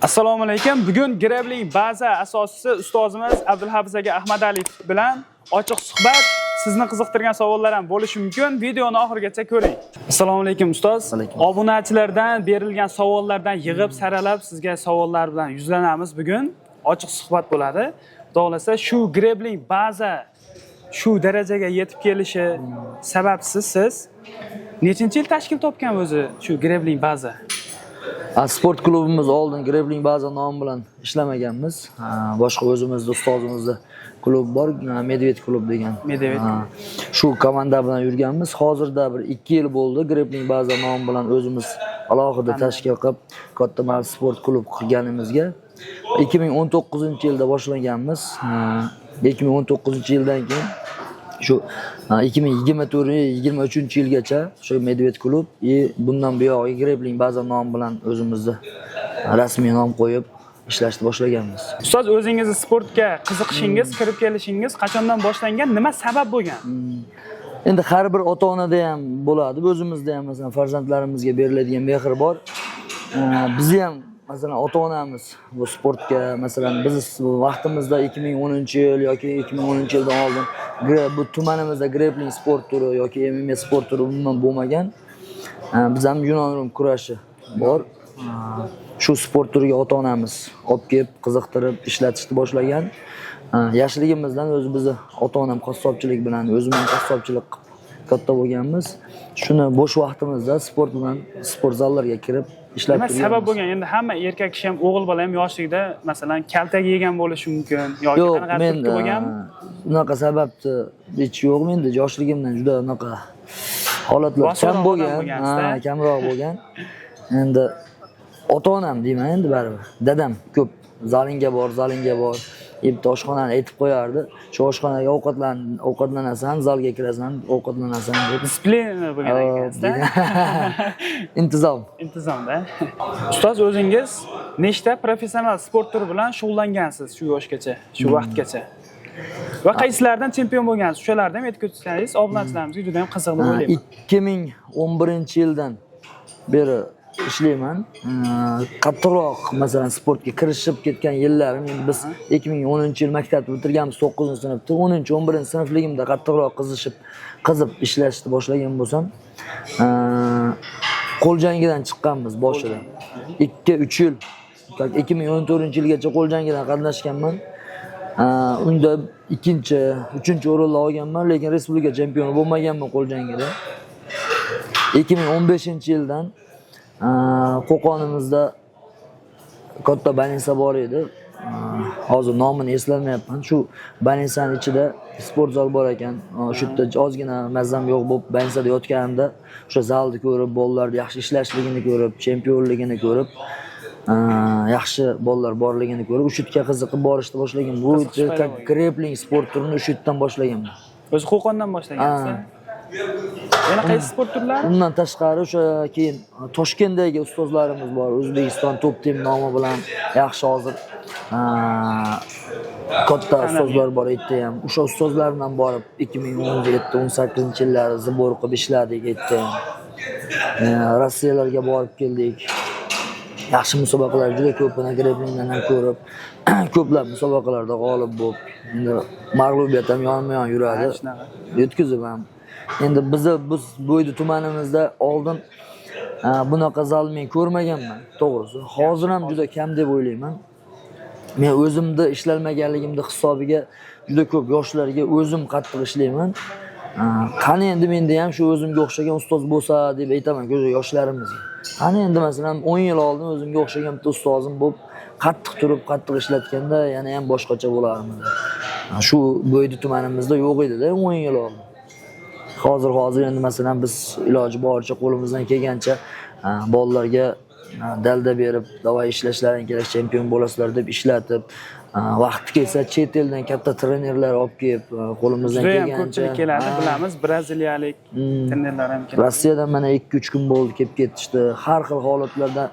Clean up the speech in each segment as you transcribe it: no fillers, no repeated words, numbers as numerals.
Assalomu alaykum. Bugun Grebling baza asoschisi ustozimiz Abdulhafiz aka Ahmadaliyev bilan ochiq suhbat. Sizni qiziqtirgan savollar ham bo'lishi mumkin. Videoni oxirigacha ko'ring. Assalomu alaykum ustoz. Obunachilardan berilgan savollardan yig'ib saralab sizga savollar bilan yuzlanamiz bugun. Ochiq suhbat bo'ladi. Xudo shu Grebling baza shu darajaga yetib kelishi sababsiz siz nechinchi yil tashkil topgan o'zi shu Grebling baza? Sport klubimiz oldin Grebling baza nomi bilan ishlamaganmiz. Boshqa o'zimizda ustozimizda klub bor, Medved klub degan. Medved. Shu komanda bilan yurganmiz. Hozirda bir 2 yil bo'ldi Grebling baza nomi bilan o'zimiz alohida tashkil qilib katta sport klub qilganimizga. 2019-yilda boshlaganmiz. 2019-yildan keyin shu 2023-yilgacha shu Medved klub bundan buyog'i Grebling baza nomi bilan o'zimizda rasmiy nom qo'yib ishlashni boshlaganmiz. Ustoz, o'zingizni sportga qiziqishingiz, kirib kelishingiz qachondan boshlangan, nima sabab bo'lgan? Endi har bir ota-onada ham bo'ladi, o'zimizda ham masalan farzandlarimizga beriladigan mehr bor. Bizni ham masalan ota-onamiz bu sportga masalan biz vaqtimizda 2010-yil yoki 2010-yildan oldin bu tumanimizda Grebling sport turi yoki MMA sport turi umuman bo'lmagan. Biz ham Yunon rum kurashi bor. Shu sport turiga ota-onamiz olib kelib, qiziqtirib, ishlatishni boshlagan. Yoshligimizdan o'zi bizni ota-onam qassobchilik bilan, o'zim ham qassobchilik katta bo'lganmiz. Shuni bo'sh vaqtimizda sport bilan sport zallarga kirib ishlab turganmiz. Nima sabab bo'lgan? Endi hamma erkak kishi ham, o'g'il bola ham yoshligida masalan kaltak yegan bo'lishi mumkin yoki qanaqa turtki bo'lganmi? Unaqa sababni hech yo'q. Menda yoshligimdan juda unaqa holatlar kam bo'lgan, kamroq bo'lgan. Endi ota-onam deyman endi baribir. Dadam ko'p zalingga bor. Bitta oshxonani aytib qo'yardi. Shu oshxonaga ovqatlanasan, zalga kirasan, ovqatlanasan deb. Disiplina bo'lgan ekan-da. Intizomda. Ustoz, o'zingiz nechta professional sport turi bilan shug'ullangansiz shu yoshgacha, shu vaqtgacha? Va qaysilardan chempion bo'lgansiz? Shulardan aytib o'tsangiz, obunachilarimizga juda ham qiziq deb o'ylayman. 2011-yildan beri ishlayman. Qattiqroq masalan sportga kirishib ketgan yillarim, endi biz 2010-yil maktabni bitirganmiz, 9-sinfda, 10-11-sinfligimda qattiqroq qizib ishlashni boshlagan bo'lsam, qo'l jangidan chiqqanmiz boshida. 2-3 yil, 2014-yilgacha qo'l jangidan qatnashganman. Unda 2-3 o'rinlar olganman, lekin respublika chempioni bo'lmaganman qo'l jangida. 2015-yildan Qo'qonimizda katta banisa bor edi. Hozir nomini eslolmayapman. Shu banisaning ichida sport zal bor ekan. Shu yerda ozgina mazam yo'q bo'lib banisada yotganimda o'sha zalni ko'rib, bolalarning yaxshi ishlashligini ko'rib, chempionligini ko'rib, yaxshi bolalar borligini ko'rib, o'sha yerga qiziqib borishni boshlagan. Bu Grebling sport turini o'sha yerdan boshlaganman. O'zi Qo'qondan boshlagansiz? Yana qaysi sport turlari? Undan tashqari o'sha keyin Toshkentdagi ustozlarimiz bor. O'zbekiston top team nomi bilan yaxshi hozir katta ustozlar bor yerda ham. O'sha ustozlar bilan borib 2017-18-yillarda zibor qilib ishladik yerda. Rossiyalarga borib keldik. Yaxshi musobaqalar juda ko'pini Greblingdan ham ko'rib, ko'plab musobaqalarda g'olib bo'lib, endi mag'lubiyat ham yonma-yon yuradi. Yetkazib ham. Endi bu bo'yda tumanimizda oldin bunaqa zal men ko'rmaganman, to'g'risi. Hozir ham juda kam deb o'ylayman. Men o'zimda ishlalmaganligimda hisobiga juda ko'p yoshlarga o'zim qattiq ishlayman. Qani endi menda ham shu o'zimga o'xshagan ustoz bo'lsa deb aytaman ko'z yoshlarimizga. Qani endi masalan 10 yil oldin o'zimga o'xshagan bitta ustozim bo'lib, qattiq turib, qattiq ishlatganda yana ham boshqacha bo'lardi. Shu bo'yda tumanimizda yo'q edi-da 10 yil oldin. Hozir endi masalan biz iloji boricha qo'limizdan kelgancha bolalarga dalda berib, davay ishlashlaring kerak, chempion bo'lasizlar deb ishlatib, vaqti kelsa chet eldan katta trenerlar olib kelib, qo'limizdan kelgancha ko'pchilik keladi, bilamiz, braziliyalik trenerlar ham keladi. Rossiyadan mana 2-3 kun bo'ldi kelib ketishdi. Har xil holatlarda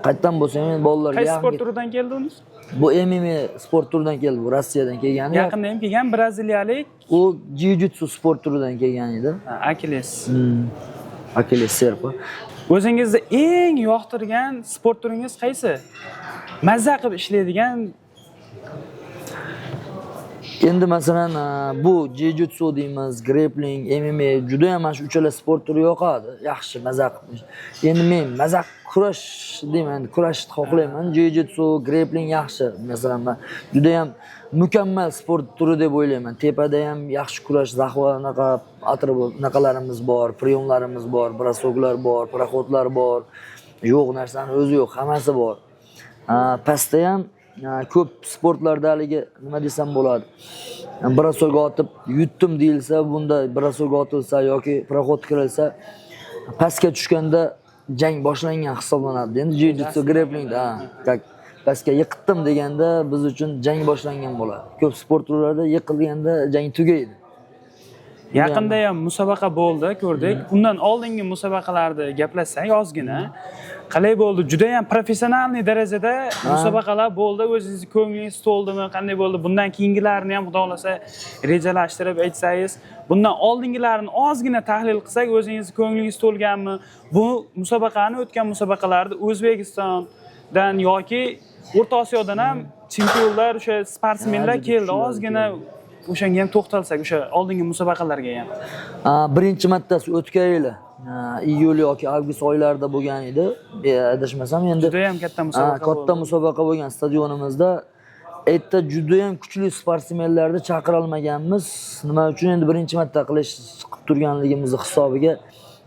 qayerdan bo'lsa ham bolalarga qaysi sport turidan keldi uning? Bu MMA sport turidan keldi, bu Rossiyadan kelgani. Yaqinda ham kelgan braziliyalik. U jiu-jitsu sport turidan kelgan edi. Achilles serpa. O'zingizda eng yoqtirgan sport turingiz qaysi? mazza qilib ishlaydigan Endi masalan bu jiu-jitsu deymiz, grappling, MMA juda ham mana shu uchala sport turi yoqadi. Yaxshi mazza qilib. Endi men mazza kurash deyman, kurashni xohlayman. Jiu-jitsu, grappling yaxshi. Masalan men juda ham mukammal sport turi deb o'ylayman. Tepada ham yaxshi kurash, zaxvanaqa naqalarimiz bor, priyomlarimiz bor, brasoklar bor, proxodlar bor. Yo'q narsani o'zi yo'q, hammasi bor. Pastda ham ko'p sportlarda haligi nima desam bo'ladi. Brasok otib yutdim deyilsa, bunda brasok otilsa yoki proxod kirilsa, pastga tushganda jang boshlangan hisoblanadi. Endi jiu-jitsu grapplingda pastga yiqitdim deganda biz uchun jang boshlangan bo'ladi. Ko'p sport turlarida yiqilganda jang tugaydi. Yaqinda ham musobaqa bo'ldi, ko'rdik. Undan oldingi musobaqalarda gaplashsak ozgina. Qalay bo'ldi? Juda ham professional darajada musobaqalar bo'ldi. O'zingiz ko'nglingiz to'ldimi? Qanday bo'ldi? Bundan keyingilarini ham xudo xolasa rejalashtirib aytsangiz, bundan oldingilarini ozgina tahlil qilsak, o'zingiz ko'nglingiz to'lganmi? Bu musobaqani o'tgan musobaqalarda O'zbekistondan yoki O'rta Osiyodan ham chempionlar, o'sha sportsmenlar keldi. Ozgina o'shanga ham to'xtalsak, o'sha oldingi musobaqalarga ham. Birinchi martasi o'tgan yili iyul yoki avgust oylarida bo'lgan edi. Adashmasam, endi juda ham katta musobaqa bo'ldi. Katta musobaqa bo'lgan stadionimizda. Aytda juda ham kuchli sportsmenlarni chaqira olmaganmiz. Nima uchun? Endi birinchi marta qilib turganligimiz hisobiga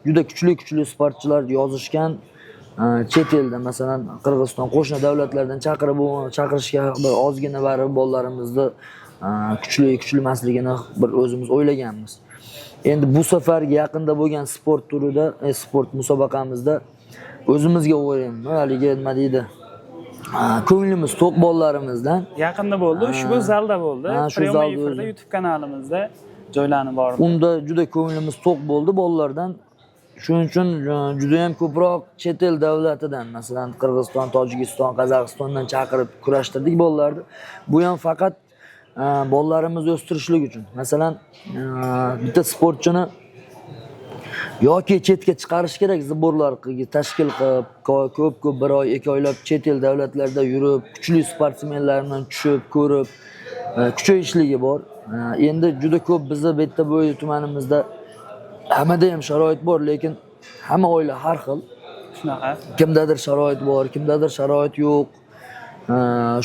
juda kuchli sportchilar yozishgan. Chet elda masalan Qirg'iziston qo'shni davlatlardan chaqirishga bir ozgina barib bolalarimizni kuchli emasligini bir o'zimiz o'ylaganmiz. Endi bu safargi yaqinda bo'lgan sport turida, sport musobaqamizda o'zimizga o'ylayman. Haligi nima deydi? Ko'nglimiz to'q bolalarimizdan. Yaqinda bo'ldi, ushbu zalda bo'ldi. Premyo efirda YouTube kanalimizda joylanib bordi. Unda juda ko'nglimiz to'q bo'ldi bolalardan. Shuning uchun juda ham ko'proq chet el davlatidan, masalan Qirg'iziston, Tojikiston, Qozog'istondan chaqirib kurashtirdik bolalarni. Bu ham faqat bolalarimizni o'stirishlik uchun. Masalan, bitta sportchini yoki chetga chiqarish kerak, zborlar tashkil qilib, ko'p bir oy, 2 oylab chet el davlatlarda yurib, kuchli sportsmenlar bilan tushib, ko'rib, kuchayishligi bor. Endi juda ko'p bizda bu yerda bo'yi tumanimizda hammada ham sharoit bor, lekin hamma oila har xil. Shunaqa. Kimdadir sharoit bor, kimdadir sharoit yo'q.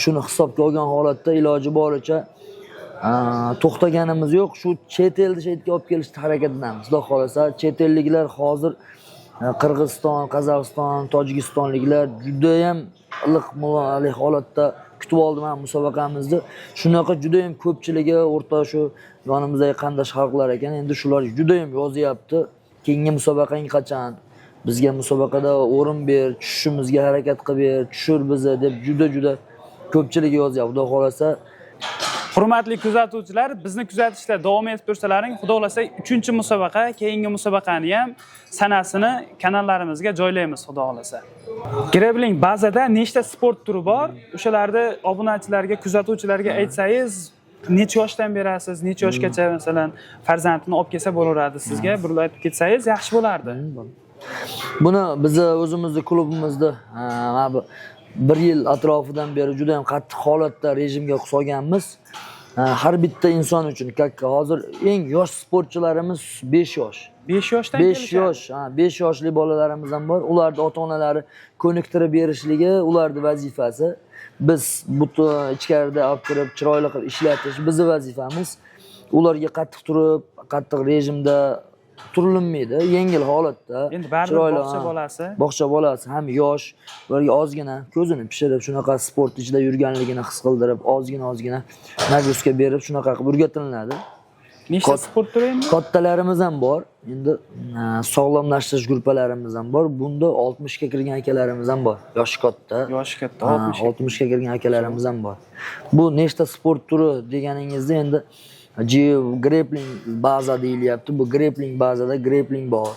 Shuni hisobga olgan holatda iloji boricha to'xtaganimiz yo'q. Shu chet elni shaytga olib kelishga harakatlanamiz. Xudo xolasa, chet elliklar hozir Qirg'iziston, Qozog'iston, Tojikistonliklar juda ham iliq muloqot holatda kutib oldim ham musobaqamizni. Shunaqa juda ham ko'pchiligi o'rta shu yonimizdagi qandash xalqlar ekan. Endi shular juda ham yozyapti. Keyingi musobaqang qachon? Bizga musobaqada o'rin ber, tushishimizga harakat qilib ber, tushir bizni deb juda ko'pchilik yozyapti. Xudo xolasa, hurmatli kuzatuvchilar, bizni kuzatishda davom etib tursalaring, xudo xolasa 3-musobaqa, keyingi musobaqani ham sanasini kanallarimizga joylaymiz, xudo xolasa. Grappling bazada nechta sport turi bor? O'shalarni obunachilarga, kuzatuvchilarga aytsangiz, necha yoshdan berasiz, necha yoshgacha masalan farzandini olib kelsa bo'laveradi sizga, bir aytib ketsangiz yaxshi bo'lardi. Buni biz o'zimizning klubimizda 1 yil atrofidan beri juda ham qattiq holatda rejimga solganmiz. Har bitta inson uchun, hozir eng yosh sportchilarimiz 5 yosh. 5 yoshdan 5 yosh, 5 yoshli bolalarimiz ham bor. Ularni ota-onalari ko'niktirib berishligi ularning vazifasi. Biz bu ichkarida olib kirib, chiroyli qilib ishlatish bizning vazifamiz. Ularga qattiq turib, qattiq rejimda turilmaydi, yengil holatda. Endi baribir bog'cha bolasi ham yosh, ularga ozgina ko'zini pishirib, shunaqa sport ichida yurganligini his qildirib, ozgina nagruska berib, shunaqa qilib o'rgatilinadi. Nechta sport turi endi? Kattalarimiz ham bor. Endi sog'lomlashtirish gruppalarimiz ham bor. Bunda 60 ga kirgan akalarimiz ham bor. Yoshi katta. 60 ga kirgan akalarimiz ham bor. Bu nechta sport turi deganingizda endi grappling baza deyilyapti. Bu grappling bazada grappling bor.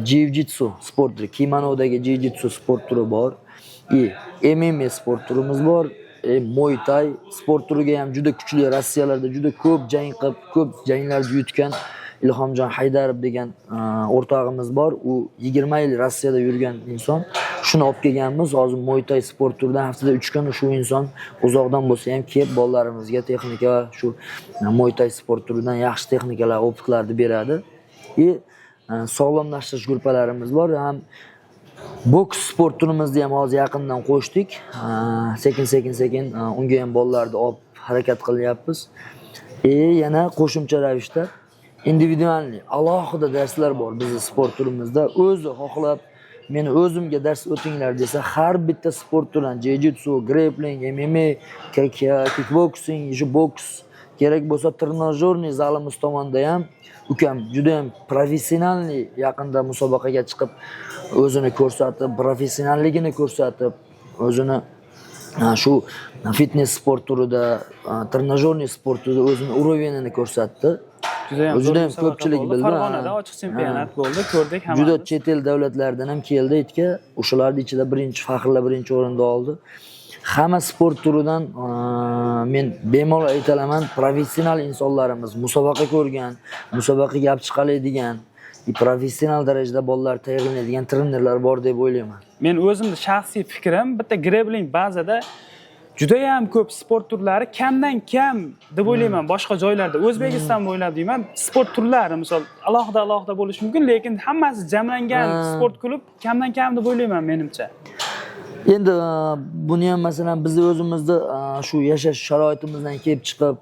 Jiu-jitsu sport turi, kimonodagi jiu-jitsu sport turi bor. MMA sport turimiz bor. Muay Thai sport turiga ham juda kuchli, Rossiyalarda juda ko'p jang qilib, ko'p janglarni yutgan Ilhomjon Haydarov degan o'rtog'imiz bor. U 20 yil Rossiyada yurgan inson. shuni olib kelganmiz. Hozir Muay Thai sport turidan haftada 3 kun shu inson uzoqdan bo'lsa ham kelib bolalarimizga texnika shu Muay Thai sport turidan yaxshi texnikalar, optiklarni beradi. Sog'lomlashtirish gruppalarimiz bor. Ham boks sport turimizni ham hozir yaqindan qo'shdik. Sekin unga ham bolalarni olib harakat qilyapmiz. Yana qo'shimcha ravishda individualniy alohida darslar bor bizning sport turimizda. O'zi xohlab meni o'zimga dars o'tinglar desa, har bitta sport turidan jiu-jitsu, grappling, MMA, kickboxing, boks kerak bo'lsa trenajyorniy zalimiz tomonda ham ukam juda ham professionalniy yaqinda musobaqaga chiqib o'zini ko'rsatib, professionalligini ko'rsatib, o'zini shu fitness sport turida, trenajyorniy sport turida o'zini уровенini ko'rsatdi. Juda ham ko'pchilik bildi. Farg'onada ochiq chempionat bo'ldi, ko'rdik hamma. Juda chet el davlatlardan ham keldi itga. O'shalarning ichida faxrlar birinchi o'rinda oldi. Hamma sport turidan men bemalol aytalaman, professional insonlarimiz, musobaqa ko'rgan, musobaqaga olib chiqiladigan, professional darajada bolalar tayyorlanadigan trenerlar bor deb o'ylayman. Men o'zimning shaxsiy fikrim, bitta grappling bazada juda ham ko'p sport turlari kamdan kam deb o'ylayman boshqa joylarda. O'zbekiston bo'ylab deyman, sport turlari misol alohida bo'lishi mumkin, lekin hammasi jamlangan sport klub kamdan kam deb o'ylayman menimcha. Endi buni ham masalan biz o'zimizda shu yashash sharoitimizdan kelib chiqib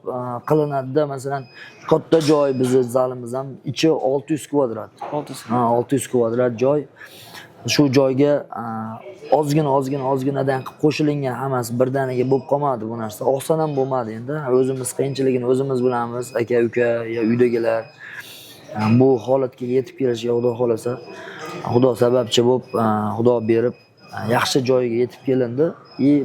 qilinadi-da. Masalan, katta joy bizning zalimiz ham ichi 600 kvadrat. 600 kvadrat joy. Shu joyga ozginadan qilib qo'shilingan hammasi birdaniga bo'lib qolmadi bu narsa. Oson ham bo'lmadi endi. O'zimiz qiyinchiligini o'zimiz bilamiz, aka-uka, ya uydagilar. Bu holatga yetib kelishga Xudo xolasa, Xudo sababchi bo'lib, Xudo berib yaxshi joyga yetib kelindi.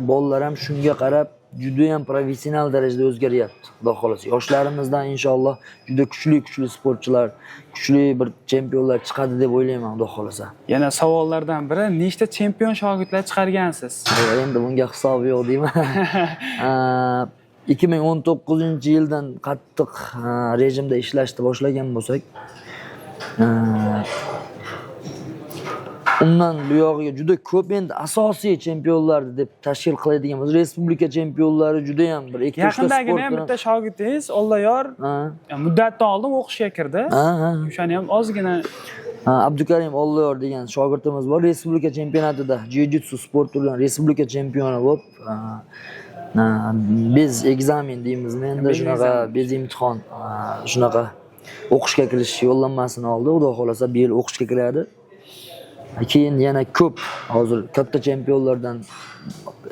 Bolalar ham shunga qarab juda ham professional darajada o'zgaryapti. Xudo xolasa yoshlarimizdan inshaalloh juda kuchli sportchilar, kuchli bir chempionlar chiqadi deb o'ylayman, Xudo xolasa. Yana savollardan biri, nechta chempion shogirdlar chiqargansiz? Endi bunga hisob yo'q deyman. 2019-yildan qattiq rejimda ishlashni boshlagan bo'lsak, undan bu yog'iga juda ko'p endi asosiy chempionlar deb tashkil qiladigan bo'lsa, respublika chempionlari juda ham bir ikkita sport. Yaqindagina ham bitta shogirdingiz Olloyor muddatdan oldin o'qishga kirdi. O'shani ham ozgina Abdukarim Olloyor degan shogirdimiz bor. Respublika chempionatida jiu-jitsu sport turidan respublika chempioni bo'lib, biz ekzamen deymizmi endi, shunaqa biz imtihon, shunaqa o'qishga kirish yo'llanmasini oldi. Xudo xolasa bu yil o'qishga kiradi. Keyin yana ko'p hozir katta chempionlardan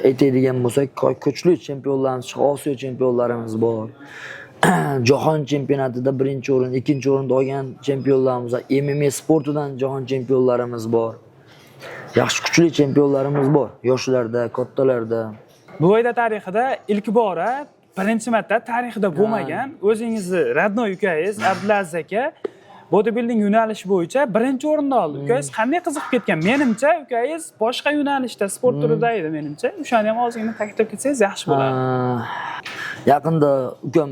aytadigan bo'lsak, kuchli chempionlarimiz, Osiyo chempionlarimiz bor. Jahon chempionatida birinchi o'rin, ikkinchi o'rinda olgan chempionlarimiz bor. MMA sportidan jahon chempionlarimiz bor. Yaxshi kuchli chempionlarimiz bor, yoshlarda, kattalarda. Bu oyda tarixida ilk bora, birinchi marta tarixida bo'lmagan o'zingizni radnoy ukangiz Abdulaziz aka bodybuilding yo'nalishi bo'yicha birinchi o'rinni oldi. Ukangiz qanday qiziqib ketgan? Menimcha ukangiz boshqa yo'nalishda sport turida edi menimcha. O'shani ham ozgina ta'kidlab ketsangiz yaxshi bo'lardi. Yaqinda ukam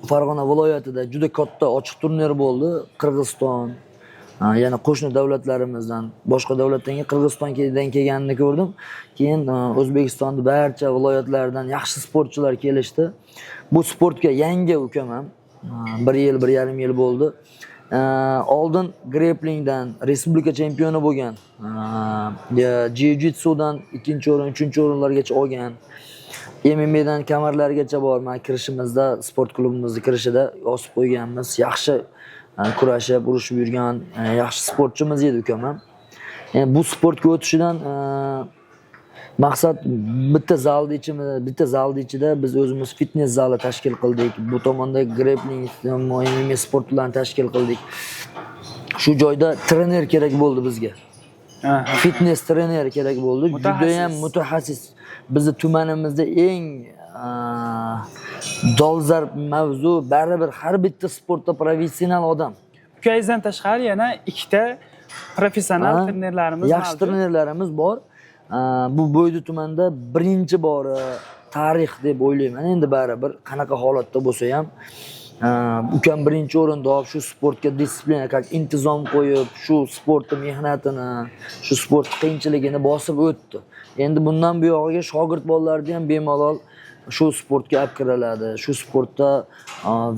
Farg'ona viloyatida juda katta ochiq turnir bo'ldi. Qirg'iziston, yana qo'shni davlatlarimizdan, boshqa davlatdan Qirg'izistondan kelganini ko'rdim. Keyin O'zbekistonning barcha viloyatlaridan yaxshi sportchilar kelishdi. Bu sportga yangi ukam ham 1,5 yil bo'ldi. Oldin grapplingdan respublika chempioni bo'lgan. Jiu-jitsudan 2-o'rin, 3-o'rinlargacha olgan. MMA dan kamarlargacha bor. Men kirishimizda sport klubimizning kirishida yozib qo'yganmiz. Yaxshi kurashib, urushib yurgan yaxshi sportchimiz edi ukam ham. Bu sportga o'tishidan maqsad bitta zalning ichida biz o'zimiz fitness zali tashkil qildik. Bu tomonda grappling, MMA sportlarni tashkil qildik. Shu joyda trener kerak bo'ldi bizga. Fitness trener kerak bo'ldi. Juda ham mutaxassis. Bizning tumanimizda eng dolzarb mavzu baribir har bitta sportda professional odam. Ukangizdan tashqari yana ikkita professional trenerlarimiz mavjud. Yaxshi trenerlarimiz bor. Bu Bo'ydi tumanida birinchi bora tarix deb o'ylayman. Endi baribir qanaqa holatda bo'lsa ham ukam birinchi o'rinda olib, shu sportga disiplina, как intizom qo'yib, shu sportni mehnatini, shu sport qiyinchiligini bosib o'tdi. Endi bundan buyog'iga shogird bolalarni ham bemalol shu sportga olib kiriladi. Shu sportda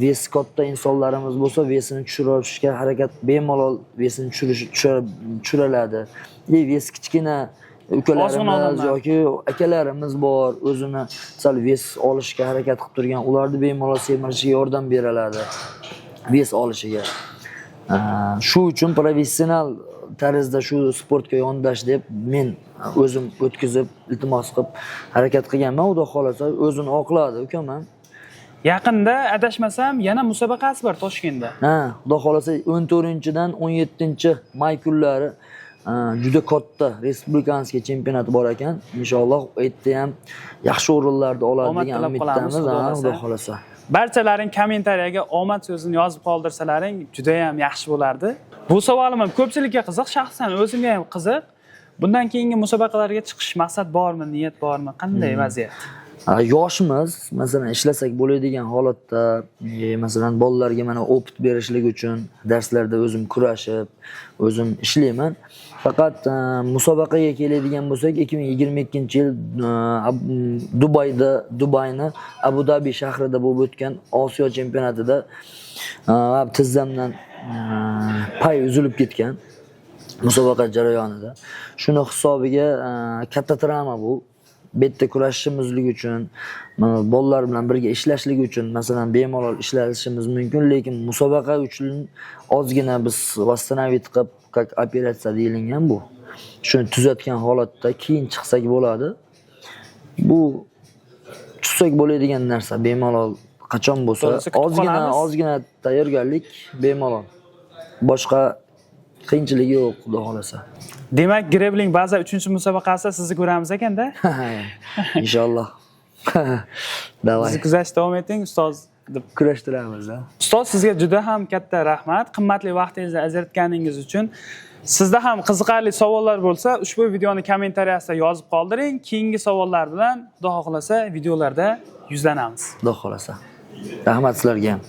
vesi katta insonlarimiz bo'lsa, vesini tushirishga harakat bemalol vesini tushiriladi. Vesi kichkina ukalarimiz yoki akalarimiz bor, o'zini sal ves olishga harakat qilib turgan, ularni bemalol semirishiga yordam beriladi. Ves olishiga. Shu uchun professional tarzda shu sportga yondash deb men o'zim o'tkazib, iltimos qilib harakat qilganman. Xudo xolasa o'zini oqladi ukam ham. Yaqinda adashmasam yana musobaqasi bor Toshkentda. Xudo xolasa 14-dan 17-may kunlari juda katta respublikanskiy chempionat bor ekan. Inshaalloh u yerda ham yaxshi o'rinlarni oladi degan umiddamiz, xudo xolasa. Barchalaring kommentariyaga omad so'zini yozib qoldirsalaring juda ham yaxshi bo'lardi. Bu savolim ham ko'pchilikka qiziq, shaxsan o'zimga ham qiziq. Bundan keyingi musobaqalarga chiqish maqsad bormi, niyat bormi? Qanday vaziyat? Yoshmiz, masalan, ishlasak bo'ladigan holatda, masalan, bolalarga mana opit berishlik uchun darslarda o'zim kurashib, o'zim ishlayman. Faqat musobaqaga keladigan bo'lsak, 2022-yil Dubayni Abu Dhabi shahrida bo'lib o'tgan Osiyo chempionatida tizzamdan pay uzilib ketgan musobaqa jarayonida. Shuni hisobiga katta travma bu. Betda kurashishimizlik uchun, bolalar bilan birga ishlashlik uchun masalan bemalol ishlashimiz mumkin, lekin musobaqa uchun ozgina biz восстановить qilib, как operatsiya deyilgan bu. Shuni tuzatgan holatda keyin chiqsak bo'ladi. Bu chiqsak bo'ladigan narsa, bemalol qachon bo'lsa, ozgina tayyorgarlik bemalol. Boshqa qiyinchilik yo'q, xudo xolasa. Demak, Grevling baza 3-musobaqasi sizni ko'ramiz ekanda? Inshaalloh. Davay. Siz kuzatishda davom eting, ustoz deb kurashtiramiz. Ustoz, sizga juda ham katta rahmat. Qimmatli vaqtingizni ajratganingiz uchun. Sizda ham qiziqarli savollar bo'lsa, ushbu videoni kommentariyasiga yozib qoldiring. Keyingi savollar bilan, xudo xolasa, videolarda yuzlanamiz. Xudo xolasa. Rahmat sizlarga ham.